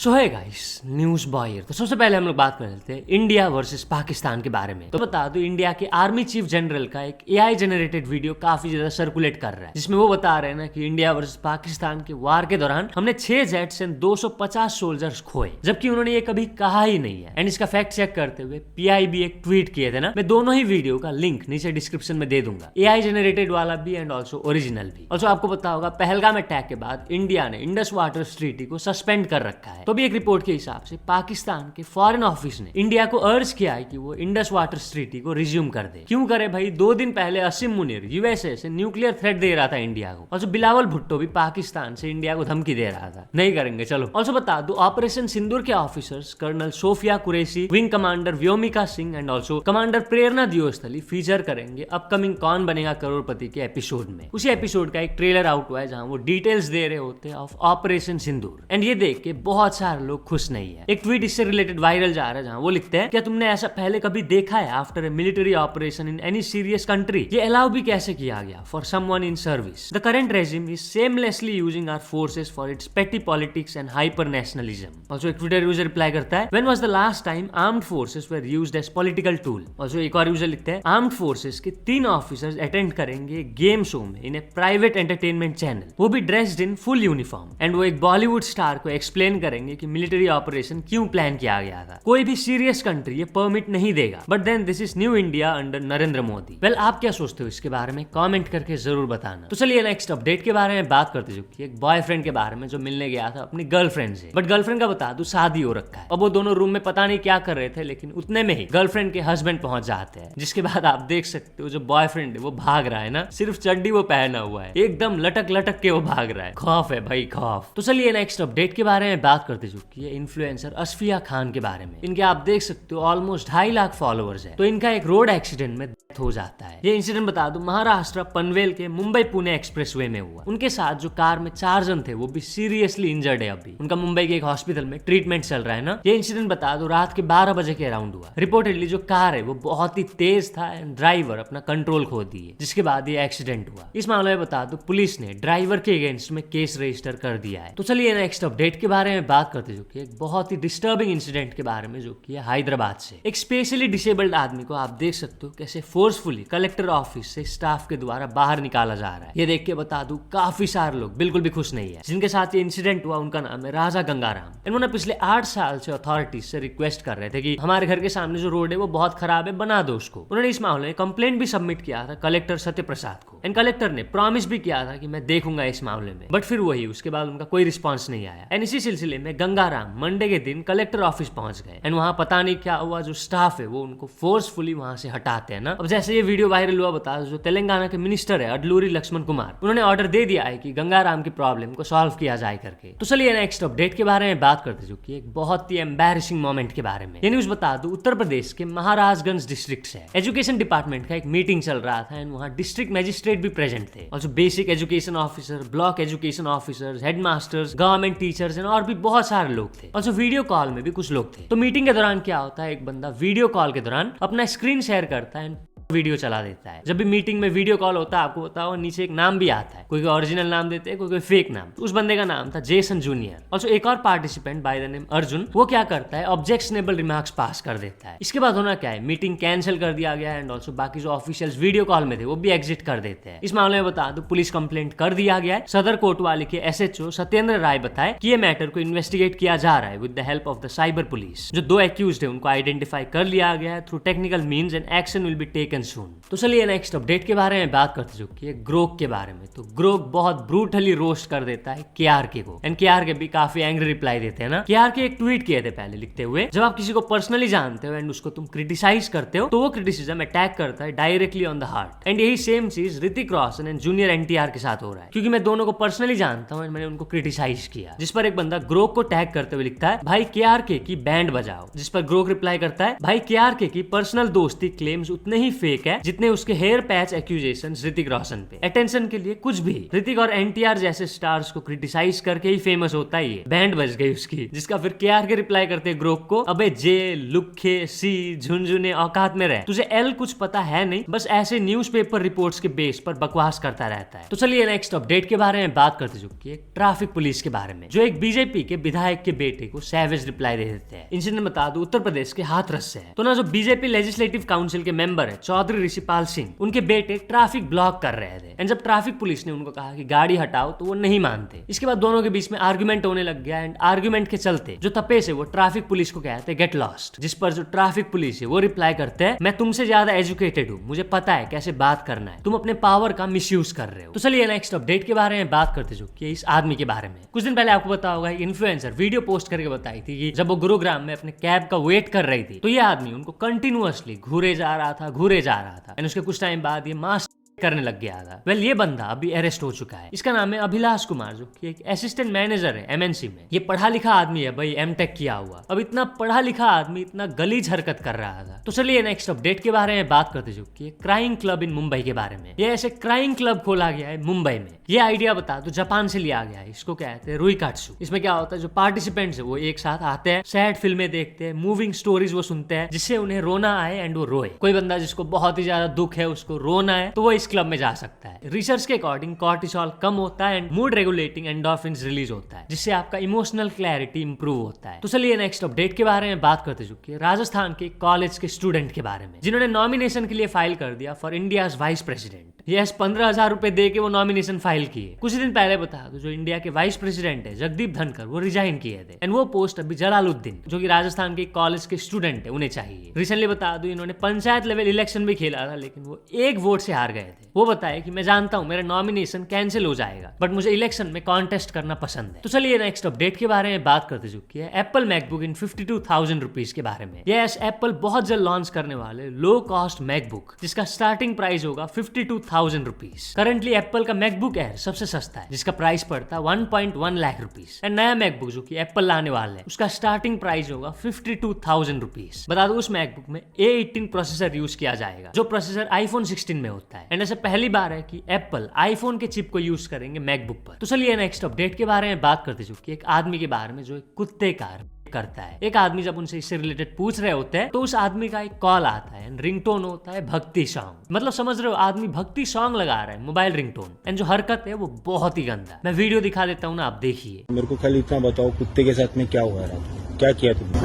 सो है guys, news boy. तो सबसे पहले हम लोग बात कर लेते हैं इंडिया वर्सेस पाकिस्तान के बारे में। तो बता दो, इंडिया के आर्मी चीफ जनरल का एक एआई जनरेटेड वीडियो काफी ज्यादा सर्कुलेट कर रहा है, जिसमें वो बता रहे हैं ना कि इंडिया वर्सेस पाकिस्तान के वार के दौरान हमने 6 जेट्स एंड 250 सोल्जर्स खोए, जबकि उन्होंने ये कभी कहा ही नहीं है। एंड इसका फैक्ट चेक करते हुए पीआईबी एक ट्वीट किए थे ना, मैं दोनों ही वीडियो का लिंक नीचे डिस्क्रिप्शन में दे दूंगा, एआई जनरेटेड वाला भी एंड ऑल्सो ओरिजिनल भी। ऑल्सो आपको पता होगा, पहलगाम अटैक के बाद इंडिया ने इंडस वाटर ट्रीटी को सस्पेंड कर रखा है। तो भी एक रिपोर्ट के हिसाब से पाकिस्तान के फॉरेन ऑफिस ने इंडिया को अर्ज किया है कि वो इंडस वाटर ट्रीटी को रिज्यूम कर दे। क्यों करे भाई? 2 दिन पहले असीम मुनीर यूएसए से न्यूक्लियर थ्रेट दे रहा था इंडिया को। ऑल्सो बिलावल भुट्टो भी पाकिस्तान से इंडिया को धमकी दे रहा था, नहीं करेंगे चलो। ऑल्सो बता दो, ऑपरेशन सिंदूर के officers colonel Sofia Qureshi, wing commander Vyomika Singh and also commander Prerna Deosthali feature करेंगे अपकमिंग कौन बनेगा करोड़पति के एपिसोड में। उसी एपिसोड का एक ट्रेलर आउट हुआ है जहां वो डिटेल्स दे रहे होते हैं ऑफ ऑपरेशन सिंदूर। एंड ये देख के बहुत सारे लोग खुश नहीं है। एक ट्वीट इससे रिलेटेड वायरल जा रहा है जहां वो लिखते हैं, क्या तुमने ऐसा पहले कभी देखा है after a military operation in any serious country? ये अलाउ भी कैसे किया गया for someone in service? The current regime is seamlessly using our forces for its petty politics and hyper nationalism. Also एक ट्विटर यूजर रिप्लाई करता है, when was the last time armed forces were used as political tool? Also एक और user लिखते हैं, armed forces के 3 officers attend करेंगे game show में इन ए प्राइवेट एंटरटेनमेंट चैनल, वो भी dressed in full uniform. And वो एक बॉलीवुड स्टार को एक्सप्लेन करेंगे कि मिलिट्री ऑपरेशन क्यों प्लान किया गया था। कोई भी सीरियस कंट्री ये परमिट नहीं देगा। But then this is new India under Narendra Modi. Well, आप क्या सोचते हो इसके बारे में? कमेंट करके जरूर बताना। तो चलिए नेक्स्ट अपडेट के बारे में बात करते जो कि एक बॉयफ्रेंड के बारे में जो मिलने गया था अपनी गर्लफ्रेंड से। बट गर्लफ्रेंड का बता दूं, शादी हो रखा है। अब वो दोनों रूम में पता नहीं क्या कर रहे थे, लेकिन उतने में ही गर्लफ्रेंड के हस्बैंड पहुंच जाते हैं, जिसके बाद आप देख सकते हो जो बॉयफ्रेंड है वो भाग रहा है ना, सिर्फ चड्डी वो पहना हुआ है, एकदम लटक लटक के वो भाग रहा है। खौफ है भाई, खौफ। तो चलिए नेक्स्ट अपडेट के बारे में बात करते जो कि इन्फ्लुएंसर असफिया खान के बारे में। इनके आप देख सकते हो ऑलमोस्ट 2.5 लाख फॉलोअर्स है। तो इनका एक रोड एक्सीडेंट में डेथ हो जाता है। ये इंसिडेंट बता दूं, महाराष्ट्र पनवेल के मुंबई पुणे एक्सप्रेसवे में हुआ। उनके साथ जो कार में 4 जन थे वो भी सीरियसली इंजर्ड है। अभी उनका मुंबई के एक हॉस्पिटल में ट्रीटमेंट चल रहा है ना। ये इंसिडेंट बता दो रात के 12 बजे के अराउंड हुआ। रिपोर्टेडली जो कार है वो बहुत ही तेज था एंड ड्राइवर अपना कंट्रोल खो दिए, जिसके बाद ये एक्सीडेंट हुआ। इस मामले में बता दो पुलिस ने ड्राइवर के अगेंस्ट में केस रजिस्टर कर दिया है। तो चलिए नेक्स्ट अपडेट के बारे में बात करते जो कि एक बहुत ही डिस्टर्बिंग इंसिडेंट के बारे में, जो कि है हैदराबाद से। एक स्पेशली डिसेबल्ड आदमी को आप देख सकते हो कैसे फोर्सफुली कलेक्टर ऑफिस से स्टाफ के द्वारा बाहर निकाला जा रहा है। ये देख के बता दूं, काफी सारे लोग बिल्कुल भी खुश नहीं है। जिनके साथ ये इंसिडेंट हुआ उनका नाम है राजा गंगाराम। इन्होंने पिछले 8 साल से अथॉरिटीज से रिक्वेस्ट कर रहे थे कि हमारे घर के सामने जो रोड है वो बहुत खराब है, बना दो उसको। उन्होंने इस मामले में कंप्लेंट भी सबमिट किया था कलेक्टर सत्य प्रसाद को। एंड कलेक्टर ने प्रॉमिस भी किया था कि मैं देखूंगा इस मामले में, बट फिर वही उसके बाद उनका कोई रिस्पॉन्स नहीं आया। एंड इसी सिलसिले में गंगाराम मंडे के दिन कलेक्टर ऑफिस पहुंच गए। एंड वहां पता नहीं क्या हुआ, जो स्टाफ है वो उनको फोर्सफुली वहां से हटाते हैं ना। अब जैसे ये वीडियो वायरल हुआ, बता जो तेलंगाना के मिनिस्टर है अडलूरी लक्ष्मण कुमार, उन्होंने ऑर्डर दे दिया है कि गंगाराम की प्रॉब्लम को सॉल्व किया जाए करके। तो चलिए नेक्स्ट अपडेट के बारे में बात करते जो कि एक बहुत ही एम्बैरेसिंग मोमेंट के बारे में। ये न्यूज बता दूं, उत्तर प्रदेश के महाराजगंज डिस्ट्रिक्ट से एजुकेशन डिपार्टमेंट का एक मीटिंग चल रहा था एंड वहां डिस्ट्रिक्ट मजिस्ट्रेट भी प्रेजेंट थे। Also basic education officer, block education officers, headmasters, government teachers and और भी बहुत सारे लोग थे। ऑल्सो वीडियो कॉल में भी कुछ लोग थे। तो मीटिंग के दौरान क्या होता है, एक बंदा वीडियो कॉल के दौरान अपना स्क्रीन शेयर करता है, वीडियो चला देता है। जब भी मीटिंग में वीडियो कॉल होता है, आपको बताओ नीचे एक नाम भी आता है, कोई ओरिजिनल नाम देते हैं, कोई फेक नाम। तो उस बंदे का नाम था जेसन जूनियर। ऑल्सो एक और participant by the name Arjun, वो क्या करता है, ऑब्जेक्शनेबल रिमार्क्स पास कर देता है। इसके बाद होना क्या है, मीटिंग कैंसिल कर दिया गया एंड ऑल्सो बाकी जो ऑफिशियल्स वीडियो कॉल में थे वो भी एग्जिट कर देते हैं। इस मामले में बता दो पुलिस कंप्लेंट कर दिया गया है। सदर कोतवाली के एसएचओ सत्येंद्र राय बताए कि ये मैटर को इन्वेस्टिगेट किया जा रहा है with the help of the cyber police. जो 2 एक्यूज्ड है उनको आइडेंटिफाई कर लिया गया है through technical means and action will be taken soon. तो चलिए नेक्स्ट अपडेट के बारे में बात करते जो कि ग्रोक के बारे में। तो ग्रोक बहुत ब्रूटली रोस्ट कर देता है केआरके को एंड केआरके भी काफी एंग्री रिप्लाई देते हैं ना। केआरके एक ट्वीट किए थे पहले लिखते हुए, जब आप किसी को पर्सनली जानते हो एंड उसको तुम क्रिटिसाइज करते हो तो वो क्रिटिसिज्म अटैक करता है directly on the heart. And यही सेम चीज ऋतिक रोशन एंड जूनियर एनटीआर के साथ हो रहा है, क्योंकि मैं दोनों को पर्सनली जानता हूँ एंड मैंने उनको क्रिटिसाइज किया। जिस पर एक बंदा ग्रोक को टैग करते हुए लिखता है, भाई केआरके की बैंड बजाओ। जिस पर ग्रोक रिप्लाई करता है, भाई केआरके की पर्सनल दोस्ती क्लेम्स उतने ही फेक फेक है जितने उसके hair patch accusation Hrithik Roshan पे। अटेंशन के लिए कुछ भी ऋतिक और एनटीआर जैसे स्टार्स को क्रिटिसाइज करके ही फेमस होता ही है। बैंड बज गई उसकी, जिसका फिर केआर के रिप्लाई करते ग्रोक को, अबे जे लुखे सी झुनझुने औकात में रहे, तुझे एल कुछ पता है नहीं, बस ऐसे न्यूज़पेपर रिपोर्ट्स के बेस पर बकवास करता रहता है। तो चलिए नेक्स्ट अपडेट के बारे में बात करते चुकी है ट्रैफिक पुलिस के बारे में, जो एक बीजेपी के विधायक के बेटे को सैवेज रिप्लाई दे देते हैं। इंसिडेंट बता दूं उत्तर प्रदेश के हाथरस से है। तो ना जो बीजेपी लेजिस्लेटिव काउंसिल के मेंबर है चौधरी ऋषिपाल सिंह, उनके बेटे ट्रैफिक ब्लॉक कर रहे थे एंड जब ट्रैफिक पुलिस ने उनको कहा कि गाड़ी हटाओ तो वो नहीं मानते। इसके बाद दोनों के बीच में आर्गुमेंट होने लग गया एंड आर्गुमेंट के चलते जो तपेश है वो ट्रैफिक पुलिस को कहते हैं गेट लॉस्ट, जिस पर जो ट्रैफिक पुलिस है वो रिप्लाई करते हैं मैं तुमसे ज्यादा एजुकेटेड हूँ, मुझे पता है कैसे बात करना है, तुम अपने पावर का मिसयूज कर रहे हो। तो चलिए नेक्स्ट अपडेट के बारे में बात करते जो कि इस आदमी के बारे में। कुछ दिन पहले आपको पता होगा इन्फ्लुएंसर वीडियो पोस्ट करके बताई थी कि जब वो गुरुग्राम में अपने कैब का वेट कर रही थी तो ये आदमी उनको कंटिन्यूअसली घूरे जा रहा था एंड उसके कुछ टाइम बाद ये मास्क करने लग गया था। वेल ये बंदा अभी अरेस्ट हो चुका है। इसका नाम है अभिलाष कुमार, जो कि एक असिस्टेंट मैनेजर है एमएनसी में। ये पढ़ा लिखा आदमी है भाई, एमटेक किया हुआ। अब इतना पढ़ा लिखा आदमी इतना गलीज हरकत कर रहा था। तो चलिए नेक्स्ट अपडेट के बारे में बात करते जो कि क्राइम क्लब इन मुंबई के बारे में। ये ऐसे क्राइम क्लब खोला गया है मुंबई में। ये आइडिया बता दो जापान से लिया गया है, इसको कहते हैं रुइकाट्सु। इसमें क्या होता है, जो पार्टिसिपेंट्स है वो एक साथ आते हैं, सैड फिल्में देखते हैं, मूविंग स्टोरीज वो सुनते हैं जिससे उन्हें रोना आए एंड वो रोए। कोई बंदा जिसको बहुत ही ज्यादा दुख है, उसको रोना है, तो वो इस क्लब में जा सकता है। रिसर्च के अकॉर्डिंग कॉर्टिसोल कम होता है and mood regulating endorphins release होता है, जिससे आपका इमोशनल क्लैरिटी इंप्रूव होता है। तो चलिए नेक्स्ट अपडेट के बारे में बात करते चुकी है राजस्थान के कॉलेज के स्टूडेंट के बारे में, जिन्होंने नॉमिनेशन के लिए फाइल कर दिया for India's vice president. Yes 15,000 रुपए दे के वो नॉमिनेशन फाइल किए। कुछ दिन पहले बता दो जो इंडिया के वाइस प्रेसिडेंट है जगदीप धनखड़, वो रिजाइन किए थे एंड वो पोस्ट अभी जलालुद्दीन, जो कि राजस्थान के कॉलेज के स्टूडेंट है, उन्हें चाहिए। रिसेंटली बता दो इन्होंने पंचायत लेवल इलेक्शन भी खेला था, लेकिन वो एक वोट से हार गए थे। वो बताए कि मैं जानता हूं मेरा नॉमिनेशन कैंसिल हो जाएगा, बट मुझे इलेक्शन में कॉन्टेस्ट करना पसंद है। तो चलिए नेक्स्ट अपडेट के बारे में बात करते चुकी है एप्पल मैकबुक इन 52,000 रुपीज के बारे में। यस एप्पल बहुत जल्द लॉन्च करने वाले लो कॉस्ट मैकबुक, जिसका स्टार्टिंग प्राइस होगा 52,000 रुपीज। करंटली एप्पल का मैकबुक एयर सबसे सस्ता है, जिसका प्राइस पड़ता है 1.1 लाख रुपीज। एंड नया मैकबुक जो कि एप्पल लाने वाला है, उसका स्टार्टिंग प्राइस होगा 52,000 रुपीज। बता दो उस मैकबुक में A18 प्रोसेसर यूज किया जाएगा, जो प्रोसेसर आईफोन 16 में होता है। एंड ऐसे पहली बार है कि एप्पल आईफोन के चिप को यूज करेंगे मैकबुक पर। तो चलिए नेक्स्ट अपडेट के बारे में बात करते चुकी है एक आदमी के बारे में जो एक कुत्ते का करता है। एक आदमी जब उनसे इससे रिलेटेड पूछ रहे होते हैं तो उस आदमी का एक कॉल आता है एंड रिंगटोन होता है भक्ति सॉन्ग। मतलब समझ रहे हो, आदमी भक्ति सॉन्ग लगा रहा है मोबाइल रिंगटोन। एंड जो हरकत है वो बहुत ही गंदा है। मैं वीडियो दिखा देता हूँ ना, आप देखिए। मेरे को खाली इतना बताओ कुत्ते के साथ में क्या हुआ रहा था, क्या किया तुमने?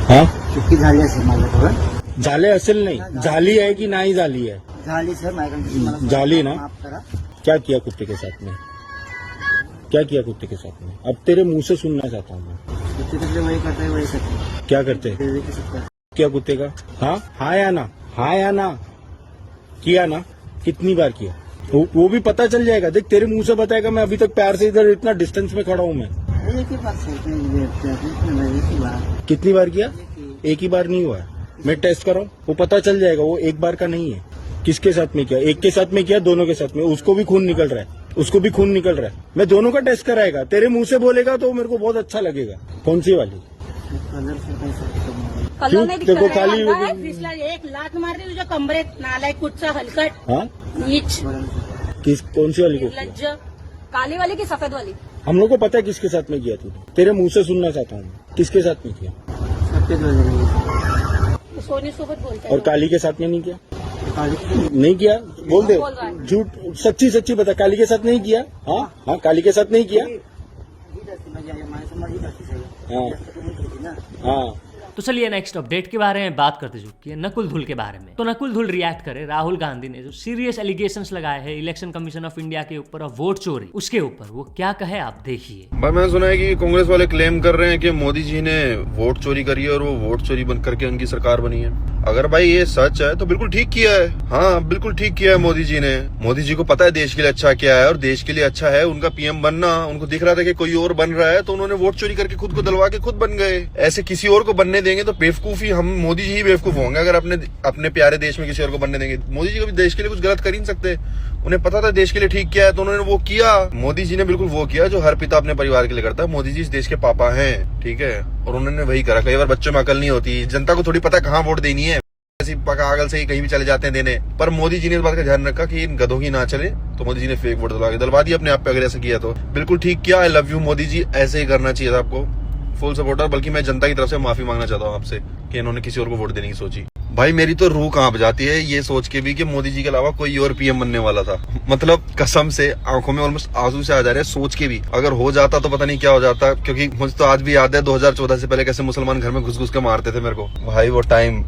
हाँ झाले असेल नाही, झाली है कि नाही झाली है? झाली ना। क्या किया कुत्ते के साथ में, क्या किया कुत्ते के साथ में? अब तेरे मुंह से सुनना चाहता हूँ मैं। वही करता है, वही सब क्या करते हैं? क्या कुत्ते का? हाँ हाँ या ना, हाँ या ना, किया ना? कितनी बार किया? वो भी पता चल जाएगा। देख तेरे मुंह से बताएगा, मैं अभी तक प्यार से इधर इतना डिस्टेंस में खड़ा हूँ मैं। कितनी बार किया? एक ही बार नहीं हुआ है। मैं टेस्ट कर रहा हूँ, वो पता चल जाएगा। वो एक बार का नहीं है। किसके साथ में किया? एक के साथ में किया, दोनों के साथ में? उसको भी खून निकल रहा है, उसको भी खून निकल रहा है। मैं दोनों का टेस्ट कराएगा। तेरे मुंह से बोलेगा तो मेरे को बहुत अच्छा लगेगा। कौन सी वाली? क्यों? देखो काली एक लात मार रही तुझ्या कमरेत, नालायक कुठचा हलकट। हाँ नीच किस, कौन सी वाली को? लज्ज। काली वाली की सफेद वाली? हम लोग को पता है किसके साथ में किया तूने। तेरे मुंह से सुनना चाहता हूँ, किसके साथ में किया? सोनी सोबत बोलते और काली के साथ में नहीं किया? नहीं किया, बोल दे झूठ, सच्ची सच्ची बता। काली के साथ नहीं किया? हाँ हाँ काली के साथ नहीं किया। हाँ हाँ। तो चलिए नेक्स्ट अपडेट के बारे में बात करते चुकी है नकुल धुल के बारे में। तो नकुल धुल रिएक्ट करे राहुल गांधी ने जो सीरियस एलिगेशंस लगाए हैं इलेक्शन कमीशन ऑफ इंडिया के ऊपर और वोट चोरी, उसके ऊपर वो क्या कहे आप देखिए। भाई मैंने सुना है कि कांग्रेस वाले क्लेम कर रहे हैं कि मोदी जी ने वोट चोरी करी है और वो वोट चोरी बंद करके उनकी सरकार बनी है। अगर भाई ये सच है तो बिल्कुल ठीक किया है। हाँ बिल्कुल ठीक किया है मोदी जी ने। मोदी जी को पता है देश के लिए अच्छा क्या है और देश के लिए अच्छा है उनका पीएम बनना। उनको दिख रहा था कि कोई और बन रहा है तो उन्होंने वोट चोरी करके खुद को दिलवा के खुद बन गए। ऐसे किसी और को बनने देंगे तो बेवकूफी, हम मोदी जी ही बेवकूफ होंगे अगर अपने प्यारे देश में किसी और को बनने देंगे। मोदी जी कभी देश के लिए कुछ गलत कर ही नहीं सकते। उन्हें पता था देश के लिए ठीक क्या है तो उन्होंने वो किया। मोदी जी ने बिल्कुल वो किया जो हर पिता अपने परिवार के लिए करता है। मोदी जी इस देश के पापा हैं, ठीक है, और उन्होंने वही करा। कई बार बच्चों में अकल नहीं होती, जनता को थोड़ी पता कहाँ वोट देनी है। ऐसी पागल से ही कहीं भी चले जाते हैं देने। पर मोदी जी ने इस बात का ध्यान रखा कि इन गधों की ना चले, तो मोदी जी ने फेक वोट दिलवा दिया अपने आप पे। अगर ऐसा किया तो बिल्कुल ठीक किया। I love you Modi ji, ऐसे ही करना चाहिए था आपको। Full supporter. बल्कि मैं जनता की तरफ से माफी मांगना चाहता हूँ आपसे कि इन्होंने किसी और को वोट देने की सोची। भाई मेरी तो रूह कांप जाती है ये सोच के भी कि मोदी जी के अलावा कोई और पीएम बनने वाला था। मतलब कसम से आंखों में ऑलमोस्ट आंसू से आ जा रहे हैं सोच के भी। अगर हो जाता तो पता नहीं क्या हो जाता, क्योंकि मुझे तो आज भी याद है 2014 से पहले कैसे मुसलमान घर में घुस घुस के मारते थे मेरे को। भाई वो टाइम।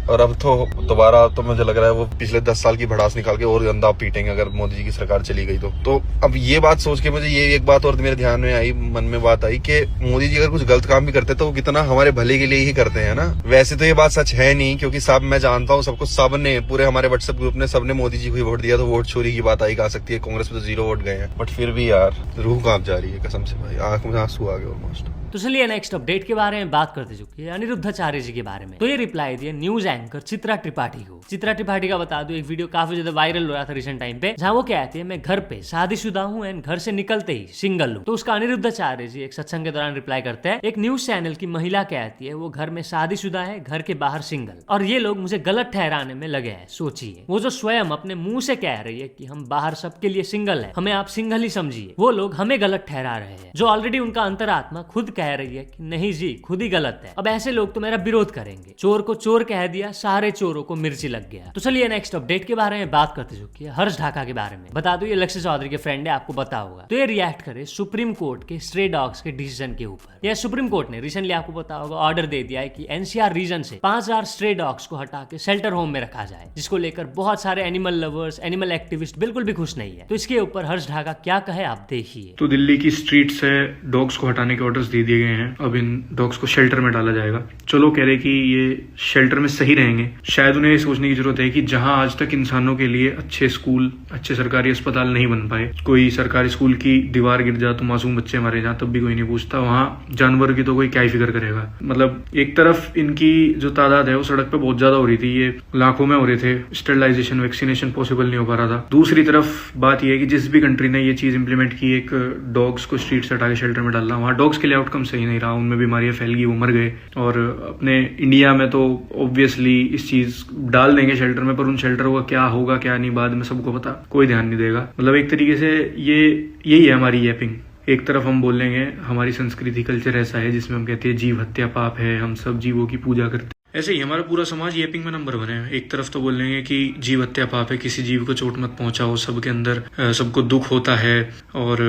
और अब तो दोबारा तो मुझे लग रहा है वो पिछले 10 साल की भड़ास निकाल के और गंदा पीटेंगे अगर मोदी जी की सरकार चली गई तो अब ये बात सोच के मुझे ये एक बात और मेरे ध्यान में आई, मन में बात आई कि मोदी जी अगर कुछ गलत काम भी करते तो वो कितना हमारे भले के लिए ही करते हैं ना। वैसे तो ये बात सच है नहीं, क्योंकि सब मैं जानता हूँ सबको, सबने पूरे हमारे व्हाट्सएप ग्रुप ने सबने मोदी जी को ही वोट दिया, तो वोट चोरी की बात आई आ सकती है। कांग्रेस में तो 0 वोट गए हैं, बट फिर भी यार रूह कांप जा रही है कसम से भाई। आंख में आंसू आ गए ऑलमोस्ट। तो चलिए नेक्स्ट अपडेट के बारे में बात करते चुकी है अनिरुद्धाचार्य जी के बारे में। तो ये रिप्लाई दिया न्यूज एंकर चित्रा त्रिपाठी को। चित्रा त्रिपाठी का बता दूं एक वीडियो काफी ज्यादा वायरल हो रहा था रिसेंट टाइम पे, जहां वो कहती है मैं घर पे शादीशुदा हूं एंड घर से निकलते ही सिंगल हूं। तो उसका अनिरुद्धाचार्य जी एक सत्संग के दौरान रिप्लाई करते हैं, एक न्यूज चैनल की महिला कहती है वो घर में शादीशुदा है, घर के बाहर सिंगल, और ये लोग मुझे गलत ठहराने में लगे हैं। सोचिए वो जो स्वयं अपने मुंह से कह रही है कि हम बाहर सबके लिए सिंगल है, हमें आप सिंगल ही समझिए, वो लोग हमें गलत ठहरा रहे हैं, जो ऑलरेडी उनका अंतरात्मा खुद कह रही है कि नहीं जी खुद ही गलत है। अब ऐसे लोग तो मेरा विरोध करेंगे। चोर को चोर कह दिया, सारे चोरों को मिर्ची लग गया। तो चलिए नेक्स्ट अपडेट के बारे में बात करते चुकी है हर्ष ढाका के बारे में। बता दो ये लक्ष्य चौधरी के फ्रेंड है, आपको पता होगा। तो ये रिएक्ट करे सुप्रीम कोर्ट के स्ट्रे डॉग्स के डिसीजन के ऊपर। यह सुप्रीम कोर्ट ने रिसेंटली आपको पता होगा ऑर्डर दे दिया है कि एनसीआर रीजन से 5000 स्ट्रे डॉग्स को हटा के शेल्टर होम में रखा जाए, जिसको लेकर बहुत सारे एनिमल लवर्स, एनिमल एक्टिविस्ट बिल्कुल भी खुश नहीं है। तो इसके ऊपर हर्ष ढाका क्या कहे आप देखिए। तो दिल्ली की स्ट्रीट से डॉग्स को हटाने के ऑर्डर्स दे दिए गए हैं। अब इन डॉग्स को शेल्टर में डाला जाएगा। चलो कह रहे कि ये शेल्टर में सही रहेंगे, शायद उन्हें ये सोचने की जरूरत है कि जहां आज तक इंसानों के लिए अच्छे स्कूल, अच्छे सरकारी अस्पताल नहीं बन पाए, कोई सरकारी स्कूल की दीवार गिर जा तो मासूम बच्चे मारे जा तब भी कोई नहीं पूछता, वहां जानवर की तो कोई क्या ही फिक्र करेगा। मतलब एक तरफ इनकी जो तादाद है वो सड़क पे बहुत ज्यादा हो रही थी, ये लाखों में हो रहे थे, स्टेरिलाइजेशन वैक्सीनेशन पॉसिबल नहीं हो पा रहा था। दूसरी तरफ बात यह है कि जिस भी कंट्री ने ये चीज इंप्लीमेंट की, एक डॉग्स को स्ट्रीट से हटा के शेल्टर में डालना, वहां डॉग्स के लिए आउटकम सही नहीं रहा, उनमें बीमारियां फैल गई, वो मर गए। और अपने इंडिया में तो ऑब्वियसली इस चीज डाल देंगे शेल्टर में, पर उन शेल्टरों का क्या होगा क्या नहीं बाद में सबको पता, कोई ध्यान नहीं देगा। मतलब एक तरीके से यही है हमारी यैपिंग। एक तरफ हम बोलेंगे हमारी संस्कृति कल्चर ऐसा है जिसमें हम कहते हैं जीव हत्या पाप है, हम सब जीवों की पूजा करते हैं, ऐसे ही हमारा पूरा समाज येपिंग में नंबर 1 है। एक तरफ तो बोलेंगे कि जीव हत्या पाप है, किसी जीव को चोट मत पहुंचाओ, सबके अंदर सबको दुख होता है और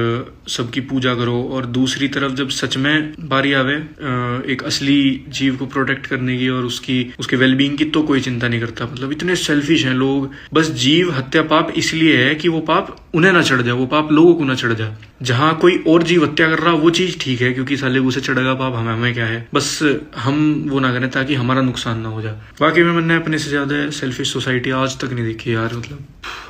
सबकी पूजा करो, और दूसरी तरफ जब सच में बारी आवे एक असली जीव को प्रोटेक्ट करने की और उसके वेलबींग की, तो कोई चिंता नहीं करता। मतलब इतने सेल्फिश हैं लोग, बस जीव हत्या पाप इसलिए है कि वो पाप उन्हें ना चढ़ जाए, वो पाप लोगों को ना चढ़ जाए। जहां कोई और जीव हत्या कर रहा वो चीज ठीक है क्योंकि साले उसे चढ़ेगा पाप, हमें क्या है, बस हम वो ना करें ताकि हमारा नुकसान ना हो जाए। बाकी में मैंने अपने से ज्यादा सेल्फिश सोसाइटी आज तक नहीं देखी यार, मतलब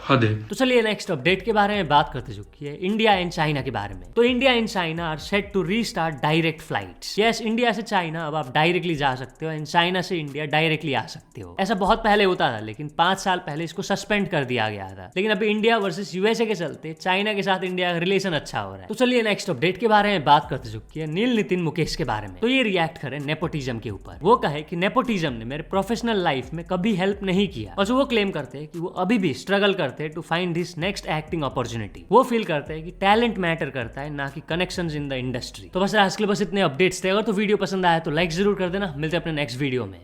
हद है। तो चलिए नेक्स्ट अपडेट के बारे में बात करते चुकी है इंडिया एंड चाइना के बारे में। तो India and China are set to restart direct flights. Yes, India से चाइना अब आप डायरेक्टली जा सकते हो एंड चाइना से इंडिया डायरेक्टली आ सकते हो। ऐसा बहुत पहले होता था, लेकिन 5 साल पहले इसको सस्पेंड कर दिया गया था। लेकिन अभी इंडिया वर्सेस यूएसए के चलते चाइना के साथ इंडिया का रिलेशन अच्छा हो रहा है। तो चलिए नेक्स्ट अपडेट के बारे में बात करते चुकी है नील नितिन मुकेश के बारे में। तो ये रिएक्ट करें नेपोटिज्म के ऊपर। वो कहे कि नेपोटिज्म ने मेरे प्रोफेशनल लाइफ में कभी हेल्प नहीं किया, और जो वो क्लेम करते हैं कि वो अभी भी स्ट्रगल करते हैं to find this next acting opportunity. वो फील करते हैं कि टैलेंट मैटर करता है, ना कि कनेक्शंस इन द इंडस्ट्री। तो बस आज के लिए बस इतने अपडेट्स थे। अगर तो वीडियो पसंद आया तो लाइक जरूर कर देना। मिलते हैं अपने नेक्स्ट वीडियो में।